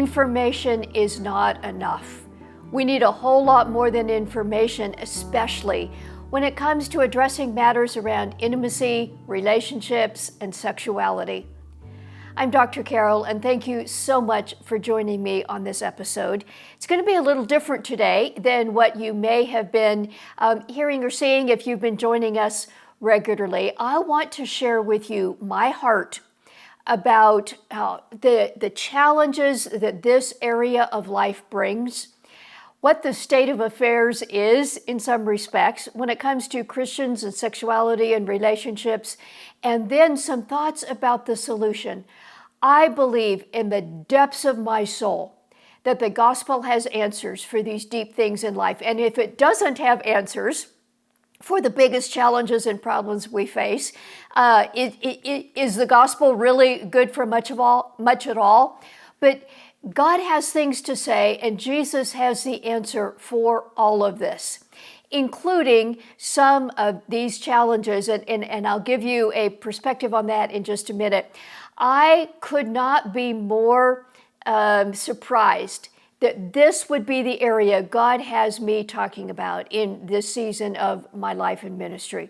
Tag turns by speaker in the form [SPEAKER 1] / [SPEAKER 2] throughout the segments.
[SPEAKER 1] Information is not enough. We need a whole lot more than information, especially when it comes to addressing matters around intimacy, relationships, and sexuality. I'm Dr. Carol, and thank you so much for joining me on this episode. It's going to be a little different today than what you may have been hearing or seeing if you've been joining us regularly. I want to share with you my heart about the challenges that this area of life brings, what the state of affairs is in some respects when it comes to Christians and sexuality and relationships, and then some thoughts about the solution. I believe in the depths of my soul that the gospel has answers for these deep things in life. And if it doesn't have answers for the biggest challenges and problems we face, is the gospel really good for much at all? But God has things to say, and Jesus has the answer for all of this, including some of these challenges, and I'll give you a perspective on that in just a minute. I could not be more surprised that this would be the area God has me talking about in this season of my life and ministry.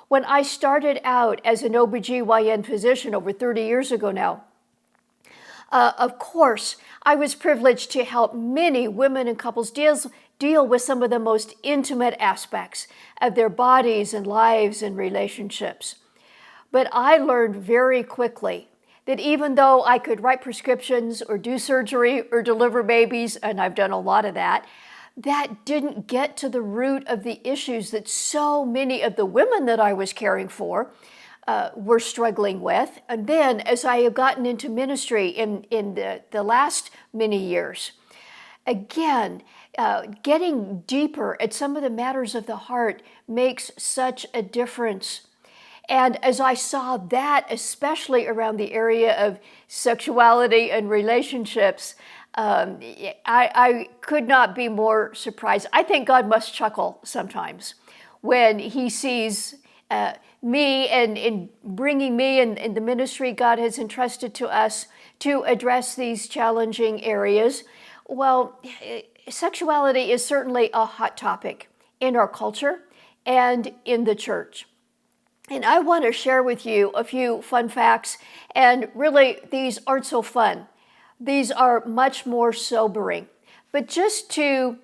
[SPEAKER 1] When I started out as an OBGYN physician over 30 years ago now, of course, I was privileged to help many women and couples deal with some of the most intimate aspects of their bodies and lives and relationships. But I learned very quickly that even though I could write prescriptions or do surgery or deliver babies, and I've done a lot of that, that didn't get to the root of the issues that so many of the women that I was caring for were struggling with. And then as I have gotten into ministry in the last many years, again, getting deeper at some of the matters of the heart makes such a difference. And as I saw that, especially around the area of sexuality and relationships, I could not be more surprised. I think God must chuckle sometimes when he sees me and in bringing me and the ministry God has entrusted to us to address these challenging areas. Well, sexuality is certainly a hot topic in our culture and in the church. And I want to share with you a few fun facts, and really these aren't so fun. These are much more sobering. But just to,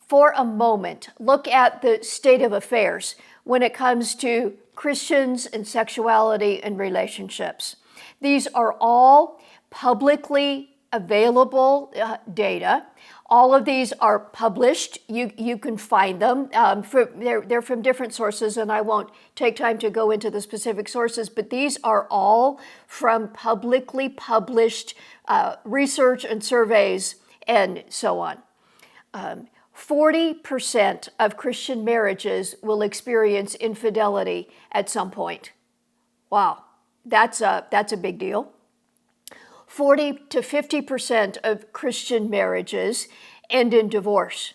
[SPEAKER 1] for a moment, look at the state of affairs when it comes to Christians and sexuality and relationships. These are all publicly available data. All of these are published. You can find them. They're from different sources, and I won't take time to go into the specific sources, but these are all from publicly published research and surveys and so on. 40% of Christian marriages will experience infidelity at some point. Wow, that's a big deal. 40 to 50% of Christian marriages end in divorce.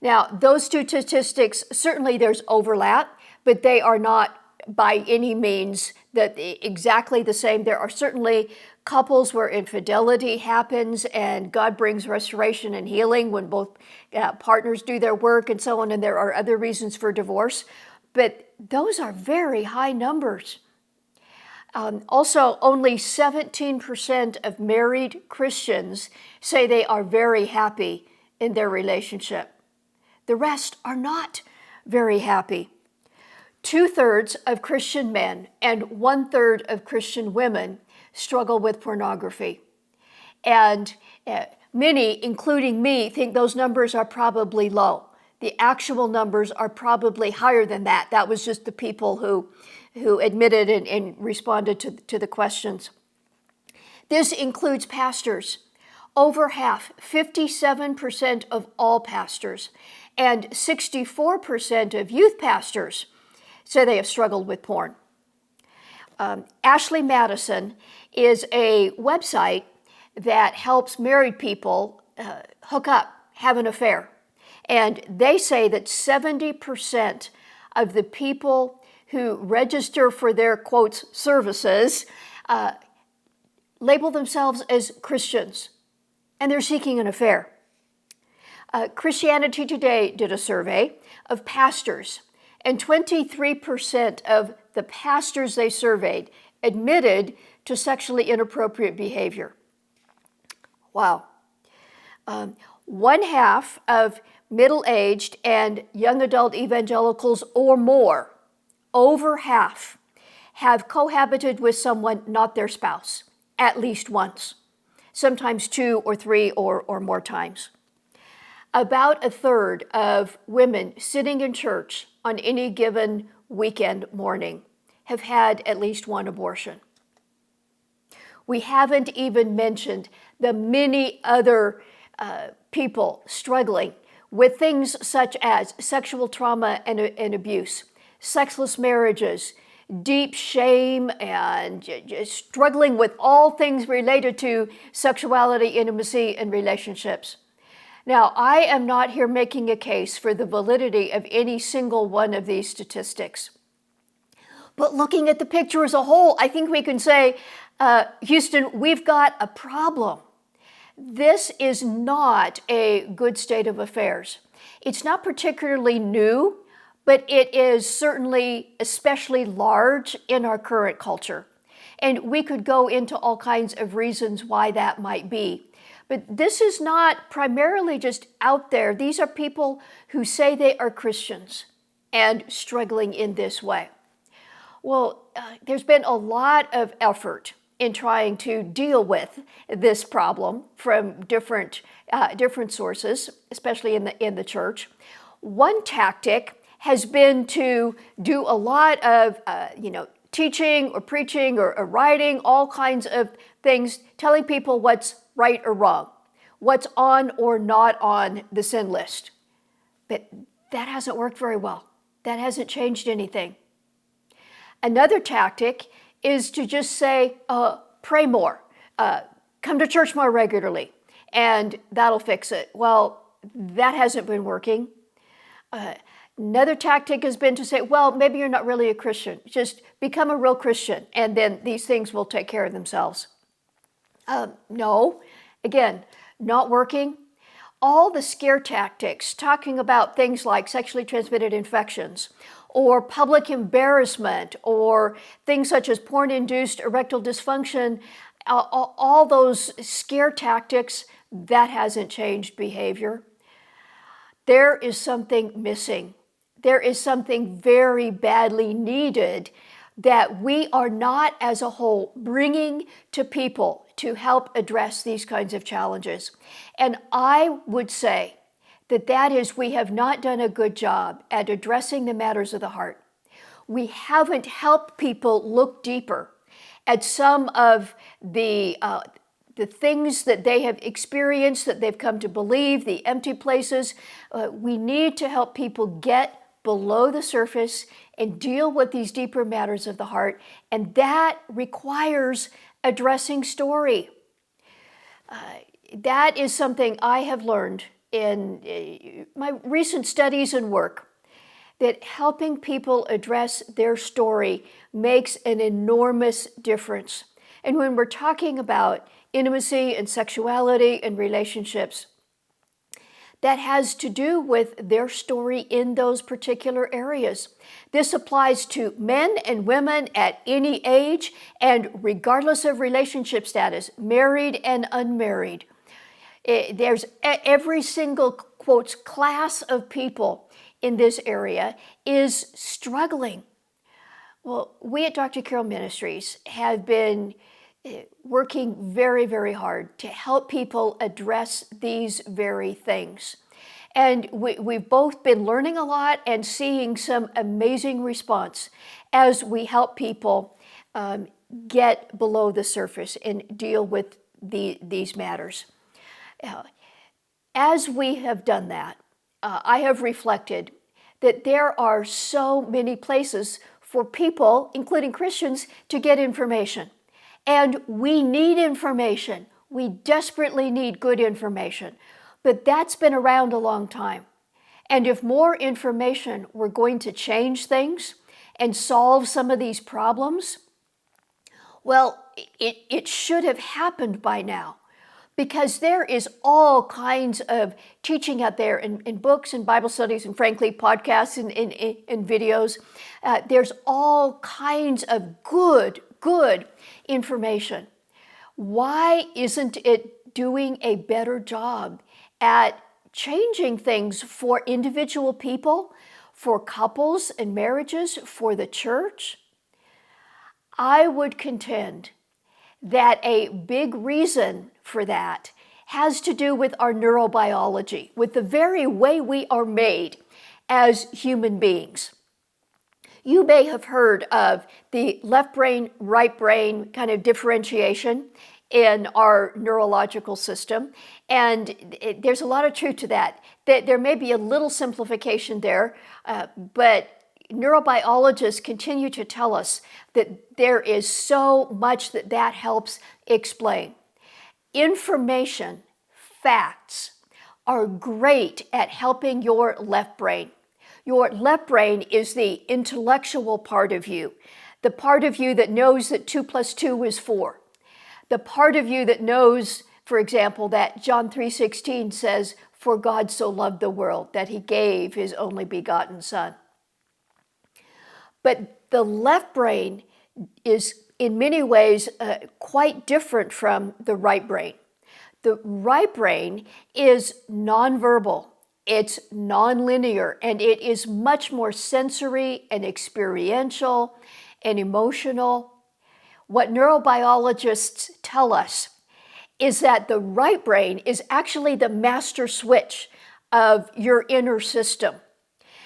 [SPEAKER 1] Now, those two statistics, certainly there's overlap, but they are not by any means exactly the same. There are certainly couples where infidelity happens and God brings restoration and healing when both partners do their work and so on, and there are other reasons for divorce, but those are very high numbers. Also, only 17% of married Christians say they are very happy in their relationship. The rest are not very happy. 2/3 of Christian men and 1/3 of Christian women struggle with pornography. And many, including me, think those numbers are probably low. The actual numbers are probably higher than that. That was just the people who admitted and responded to the questions. This includes pastors. Over half, 57% of all pastors, and 64% of youth pastors say they have struggled with porn. Ashley Madison is a website that helps married people hook up, have an affair. And they say that 70% of the people who register for their, quotes, services label themselves as Christians, and they're seeking an affair. Christianity Today did a survey of pastors, and 23% of the pastors they surveyed admitted to sexually inappropriate behavior. Wow. One half of middle-aged and young adult evangelicals or more, over half, have cohabited with someone not their spouse, at least once, sometimes 2 or 3 or more times. About a third of women sitting in church on any given weekend morning have had at least one abortion. We haven't even mentioned the many other people struggling with things such as sexual trauma and abuse, sexless marriages, deep shame, and just struggling with all things related to sexuality, intimacy, and relationships. Now, I am not here making a case for the validity of any single one of these statistics. But looking at the picture as a whole, I think we can say, Houston, we've got a problem. This is not a good state of affairs. It's not particularly new, but it is certainly especially large in our current culture. And we could go into all kinds of reasons why that might be. But this is not primarily just out there. These are people who say they are Christians and struggling in this way. Well, there's been a lot of effort in trying to deal with this problem from different sources, especially in the church. One tactic has been to do a lot of teaching or preaching or writing, all kinds of things, telling people what's right or wrong, what's on or not on the sin list. But that hasn't worked very well. That hasn't changed anything. Another tactic is to just say, pray more, come to church more regularly, and that'll fix it. Well, that hasn't been working. Another tactic has been to say, well, maybe you're not really a Christian. Just become a real Christian, and then these things will take care of themselves. No, again, not working. All the scare tactics, talking about things like sexually transmitted infections, or public embarrassment, or things such as porn-induced erectile dysfunction, all those scare tactics, that hasn't changed behavior. There is something missing. There is something very badly needed that we are not as a whole bringing to people to help address these kinds of challenges. And I would say that is we have not done a good job at addressing the matters of the heart. We haven't helped people look deeper at some of the things that they have experienced, that they've come to believe, the empty places. We need to help people get below the surface and deal with these deeper matters of the heart, and that requires addressing story. That is something I have learned in my recent studies and work, that helping people address their story makes an enormous difference. And when we're talking about intimacy and sexuality and relationships, that has to do with their story in those particular areas. This applies to men and women at any age and regardless of relationship status, married and unmarried. There's every single, quotes, class of people in this area is struggling. Well, we at Dr. Carroll Ministries have been working very, very hard to help people address these very things. And we've both been learning a lot and seeing some amazing response as we help people get below the surface and deal with these matters. As we have done that, I have reflected that there are so many places for people, including Christians, to get information. And we need information. We desperately need good information. But that's been around a long time. And if more information were going to change things and solve some of these problems, Well, it should have happened by now, because there is all kinds of teaching out there in books and Bible studies and frankly podcasts and videos. There's all kinds of good information. Why isn't it doing a better job at changing things for individual people, for couples and marriages, for the church? I would contend that a big reason for that has to do with our neurobiology, with the very way we are made as human beings. You may have heard of the left brain, right brain kind of differentiation in our neurological system, and there's a lot of truth to that. There may be a little simplification there, but neurobiologists continue to tell us that there is so much that helps explain. Information, facts, are great at helping your left brain. Your left brain is the intellectual part of you, the part of you that knows that 2 + 2 is 4, the part of you that knows, for example, that John 3:16 says, "For God so loved the world that he gave his only begotten Son." But the left brain is in many ways quite different from the right brain. The right brain is nonverbal, it's nonlinear, and it is much more sensory and experiential and emotional. What neurobiologists tell us is that the right brain is actually the master switch of your inner system.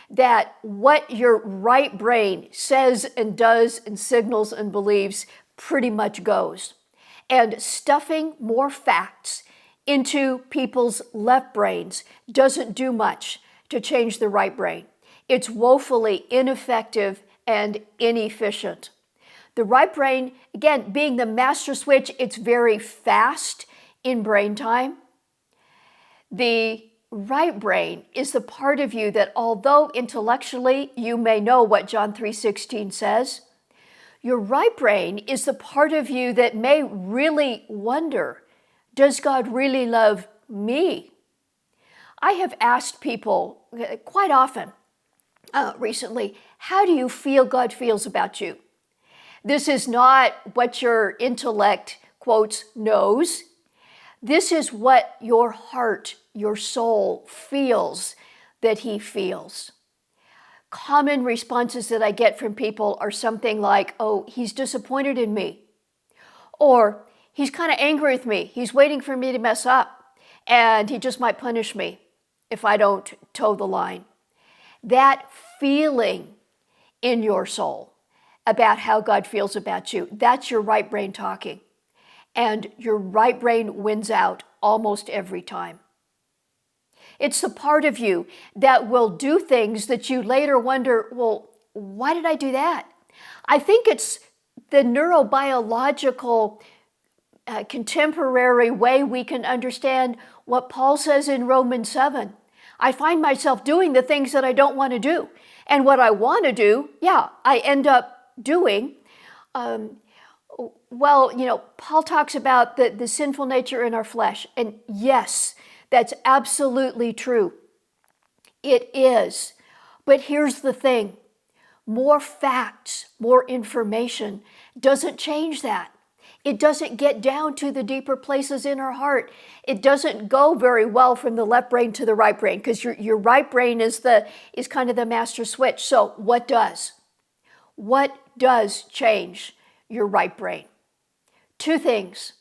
[SPEAKER 1] That what your right brain says and does and signals and believes pretty much goes. And stuffing more facts into people's left brains doesn't do much to change the right brain. It's woefully ineffective and inefficient. The right brain, again, being the master switch, it's very fast in brain time. The right brain is the part of you that, although intellectually you may know what John 3:16 says, your right brain is the part of you that may really wonder, does God really love me? I have asked people quite often recently, how do you feel God feels about you? This is not what your intellect, quotes, knows. This is what your heart, your soul feels that he feels. Common responses that I get from people are something like, oh, he's disappointed in me. Or he's kind of angry with me. He's waiting for me to mess up. And he just might punish me if I don't toe the line. That feeling in your soul about how God feels about you, that's your right brain talking. And your right brain wins out almost every time. It's the part of you that will do things that you later wonder, well, why did I do that? I think it's the neurobiological contemporary way we can understand what Paul says in Romans 7. I find myself doing the things that I don't want to do. And what I want to do, I end up doing. Paul talks about the sinful nature in our flesh. And yes, that's absolutely true. It is. But here's the thing. More facts, more information doesn't change that. It doesn't get down to the deeper places in our heart. It doesn't go very well from the left brain to the right brain because your right brain is kind of the master switch. So what does? What does change your right brain? Two things.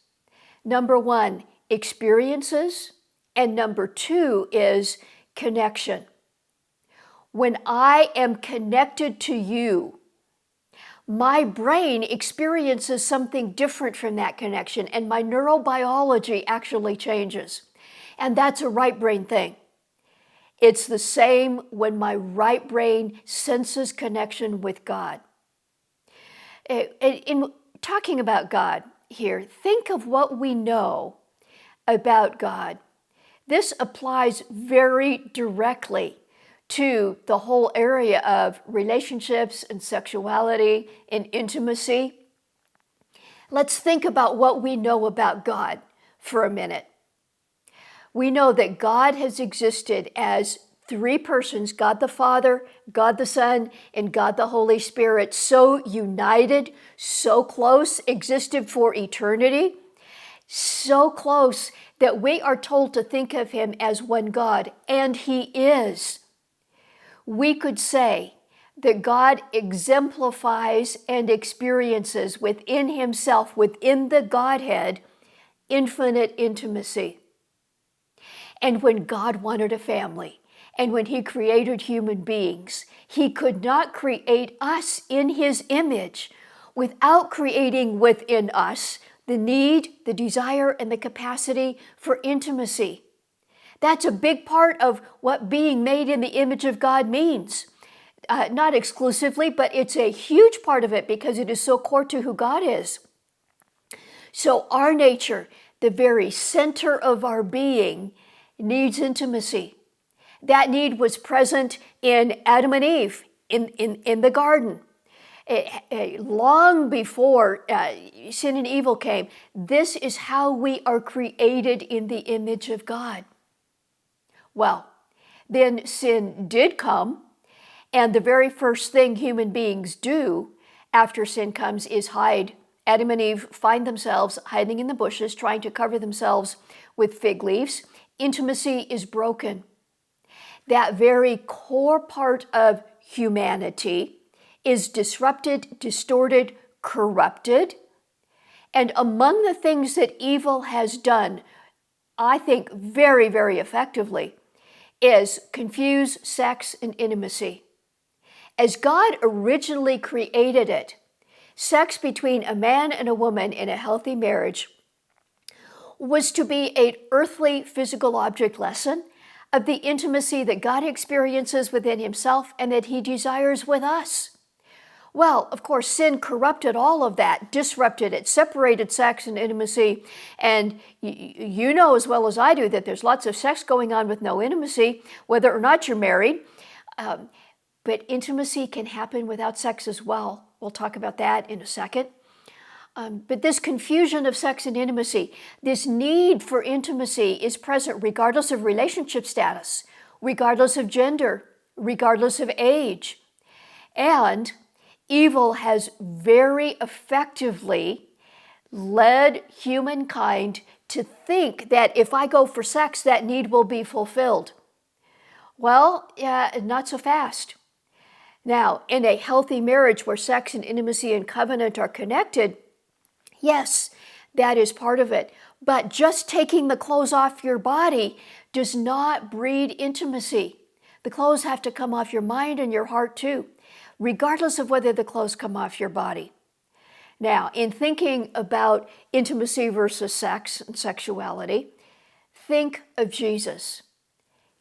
[SPEAKER 1] Number one, experiences, and number two is connection. When I am connected to you, my brain experiences something different from that connection, and my neurobiology actually changes. And that's a right brain thing. It's the same when my right brain senses connection with God. In talking about God here, think of what we know about God. This applies very directly to the whole area of relationships and sexuality and intimacy. Let's think about what we know about God for a minute. We know that God has existed as three persons, God the Father, God the Son, and God the Holy Spirit, so united, so close, existed for eternity, so close that we are told to think of him as one God, and he is. We could say that God exemplifies and experiences within himself, within the Godhead, infinite intimacy. And when God wanted a family, and when he created human beings, he could not create us in his image without creating within us the need, the desire, and the capacity for intimacy. That's a big part of what being made in the image of God means. Not exclusively, but it's a huge part of it because it is so core to who God is. So our nature, the very center of our being, needs intimacy. That need was present in Adam and Eve in the garden. Long before sin and evil came, this is how we are created in the image of God. Well, then sin did come, and the very first thing human beings do after sin comes is hide. Adam and Eve find themselves hiding in the bushes, trying to cover themselves with fig leaves. Intimacy is broken. That very core part of humanity is disrupted, distorted, corrupted. And among the things that evil has done, I think very, very effectively, is confuse sex and intimacy. As God originally created it, sex between a man and a woman in a healthy marriage was to be an earthly physical object lesson of the intimacy that God experiences within himself and that he desires with us. Well, of course, sin corrupted all of that, disrupted it, separated sex and intimacy. And you know as well as I do that there's lots of sex going on with no intimacy, whether or not you're married. But intimacy can happen without sex as well. We'll talk about that in a second. But this confusion of sex and intimacy, this need for intimacy is present regardless of relationship status, regardless of gender, regardless of age. And evil has very effectively led humankind to think that if I go for sex, that need will be fulfilled. Well, not so fast. Now, in a healthy marriage where sex and intimacy and covenant are connected, yes, that is part of it. But just taking the clothes off your body does not breed intimacy. The clothes have to come off your mind and your heart too, regardless of whether the clothes come off your body. Now, in thinking about intimacy versus sex and sexuality, think of Jesus.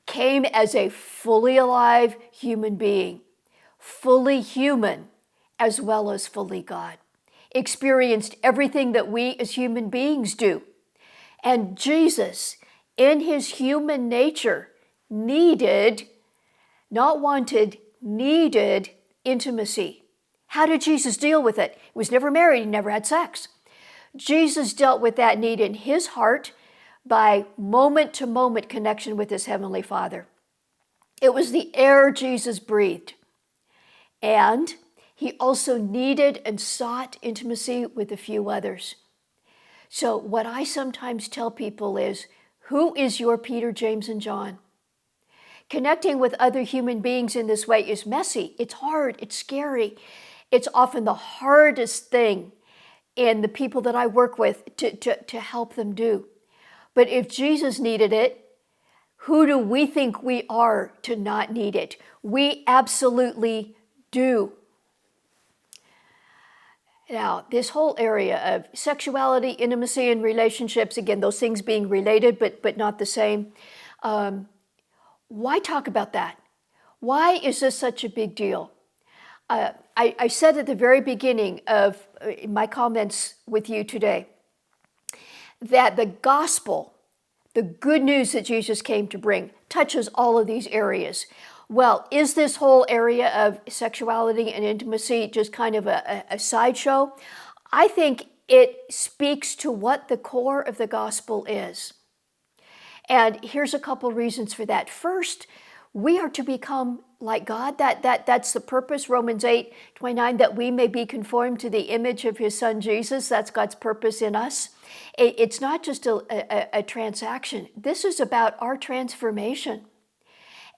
[SPEAKER 1] Came as a fully alive human being, fully human as well as fully God. Experienced everything that we as human beings do. And Jesus, in his human nature, needed, not wanted, needed intimacy. How did Jesus deal with it? He was never married, he never had sex. Jesus dealt with that need in his heart by moment-to-moment connection with his Heavenly Father. It was the air Jesus breathed. And he also needed and sought intimacy with a few others. So what I sometimes tell people is, who is your Peter, James, and John? Connecting with other human beings in this way is messy. It's hard. It's scary. It's often the hardest thing in the people that I work with to help them do. But if Jesus needed it, who do we think we are to not need it? We absolutely do. Now, this whole area of sexuality, intimacy, and relationships, again, those things being related but not the same, why talk about that? Why is this such a big deal? I said at the very beginning of my comments with you today that the gospel, the good news that Jesus came to bring, touches all of these areas. Well, is this whole area of sexuality and intimacy just kind of a sideshow? I think it speaks to what the core of the gospel is. And here's a couple reasons for that. First, we are to become like God. That's the purpose, Romans 8:29, that we may be conformed to the image of his son Jesus. That's God's purpose in us. It's not just a transaction. This is about our transformation.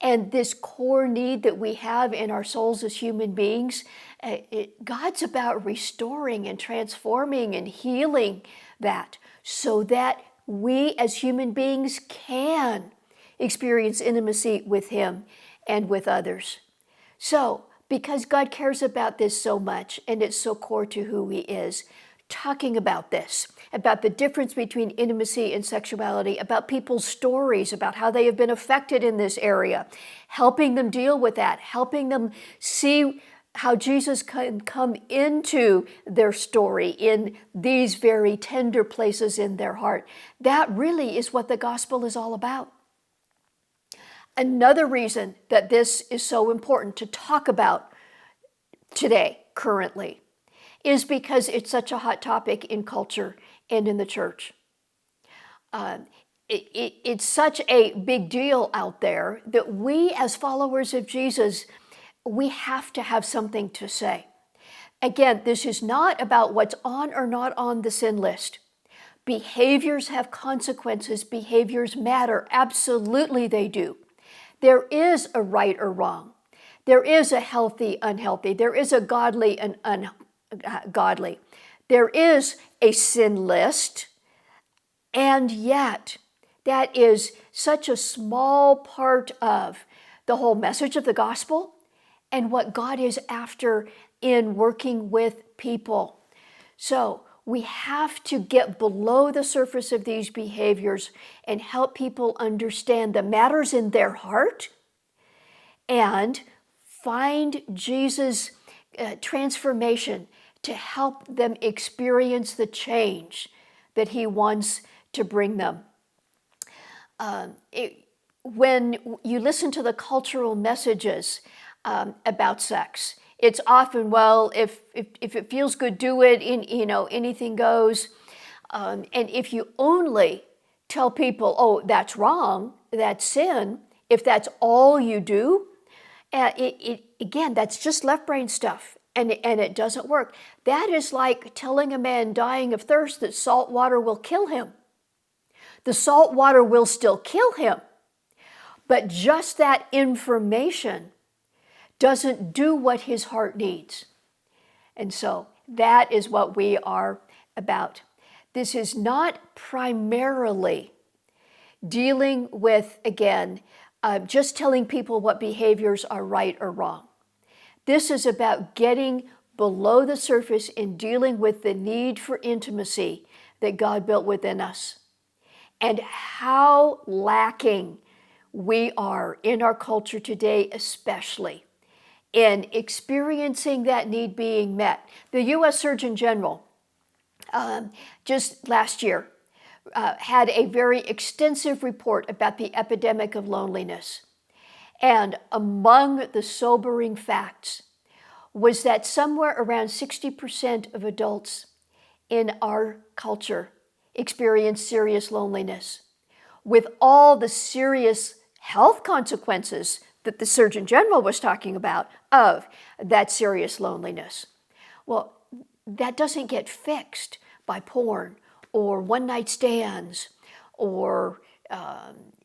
[SPEAKER 1] And this core need that we have in our souls as human beings, God's about restoring and transforming and healing that so that we as human beings can experience intimacy with him and with others. So, because God cares about this so much and it's so core to who he is, talking about this, about the difference between intimacy and sexuality, about people's stories, about how they have been affected in this area, helping them deal with that, helping them see how Jesus can come into their story in these very tender places in their heart. That really is what the gospel is all about. Another reason that this is so important to talk about today, currently, is because it's such a hot topic in culture and in the church. It's such a big deal out there that we as followers of Jesus, we have to have something to say. Again, this is not about what's on or not on the sin list. Behaviors have consequences. Behaviors matter. Absolutely they do. There is a right or wrong. There is a healthy, unhealthy. There is a godly and ungodly. There is a sin list, and yet that is such a small part of the whole message of the gospel and what God is after in working with people. So we have to get below the surface of these behaviors and help people understand the matters in their heart and find Jesus' transformation to help them experience the change that he wants to bring them. When you listen to the cultural messages about sex, it's often, well, if it feels good, do it. Anything goes. And if you only tell people, oh, that's wrong, that's sin, if that's all you do, again, that's just left brain stuff. And it doesn't work. That is like telling a man dying of thirst that salt water will kill him. The salt water will still kill him, but just that information doesn't do what his heart needs. And so that is what we are about. This is not primarily dealing with, again, just telling people what behaviors are right or wrong. This is about getting below the surface and dealing with the need for intimacy that God built within us and how lacking we are in our culture today, especially in experiencing that need being met. The U.S. Surgeon General just last year had a very extensive report about the epidemic of loneliness. And among the sobering facts was that somewhere around 60% of adults in our culture experience serious loneliness, with all the serious health consequences that the Surgeon General was talking about of that serious loneliness. Well, that doesn't get fixed by porn or one-night stands or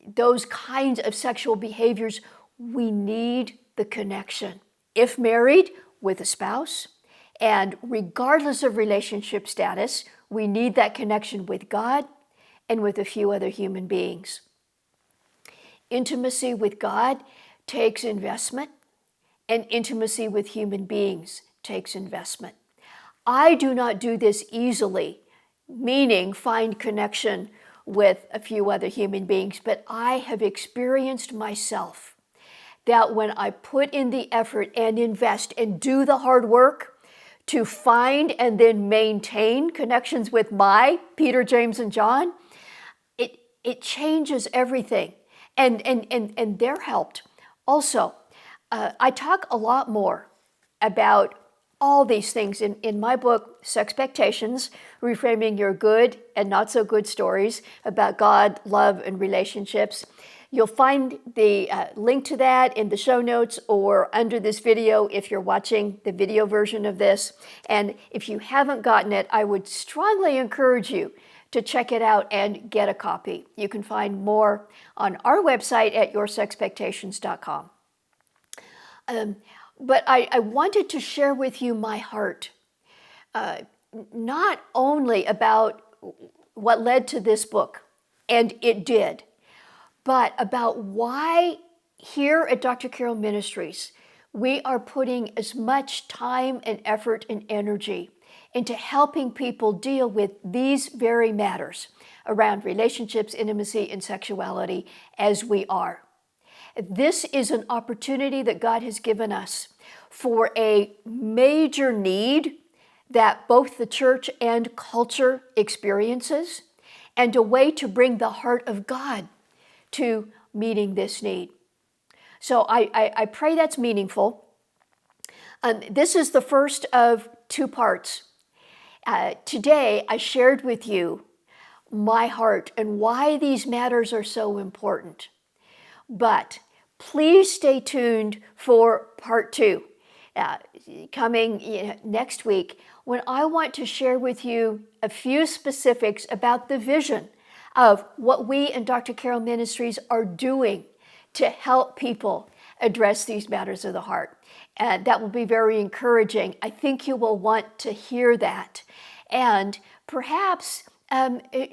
[SPEAKER 1] those kinds of sexual behaviors. We need the connection. If married, with a spouse, and regardless of relationship status, we need that connection with God and with a few other human beings. Intimacy with God takes investment, and intimacy with human beings takes investment. I do not do this easily, meaning find connection with a few other human beings, but I have experienced myself that when I put in the effort and invest and do the hard work to find and then maintain connections with my Peter, James, and John, it changes everything. And they're helped. Also, I talk a lot more about all these things in my book, Sexpectations, Reframing Your Good and Not So Good Stories about God, Love, and Relationships. You'll find the link to that in the show notes or under this video if you're watching the video version of this. And if you haven't gotten it, I would strongly encourage you to check it out and get a copy. You can find more on our website at yoursexpectations.com. But I wanted to share with you my heart, not only about what led to this book, and it did, but about why here at Dr. Carroll Ministries, we are putting as much time and effort and energy into helping people deal with these very matters around relationships, intimacy, and sexuality as we are. This is an opportunity that God has given us for a major need that both the church and culture experiences, and a way to bring the heart of God to meeting this need. So I pray that's meaningful. This is the first of two parts. Today, I shared with you my heart and why these matters are so important. But please stay tuned for part two, coming next week, when I want to share with you a few specifics about the vision of what we in Dr. Carroll Ministries are doing to help people address these matters of the heart. And that will be very encouraging. I think you will want to hear that. And perhaps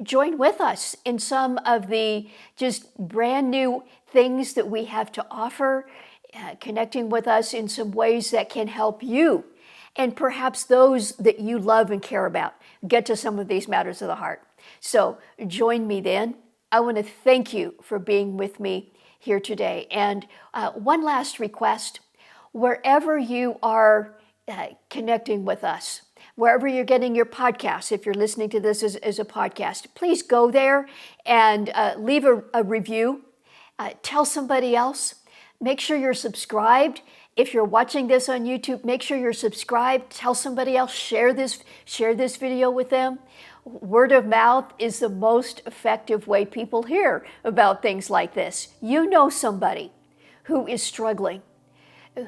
[SPEAKER 1] join with us in some of the just brand new things that we have to offer, connecting with us in some ways that can help you and perhaps those that you love and care about get to some of these matters of the heart. So join me then. I want to thank you for being with me here today. And one last request, wherever you are connecting with us, wherever you're getting your podcasts, if you're listening to this as a podcast, please go there and leave a review. Tell somebody else. Make sure you're subscribed. If you're watching this on YouTube, make sure you're subscribed. Tell somebody else. Share this video with them. Word of mouth is the most effective way people hear about things like this. You know somebody who is struggling,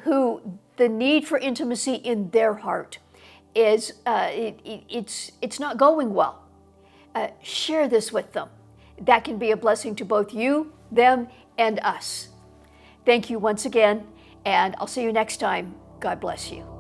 [SPEAKER 1] who the need for intimacy in their heart is it's not going well. Share this with them. That can be a blessing to both you, them, and us. Thank you once again, and I'll see you next time. God bless you.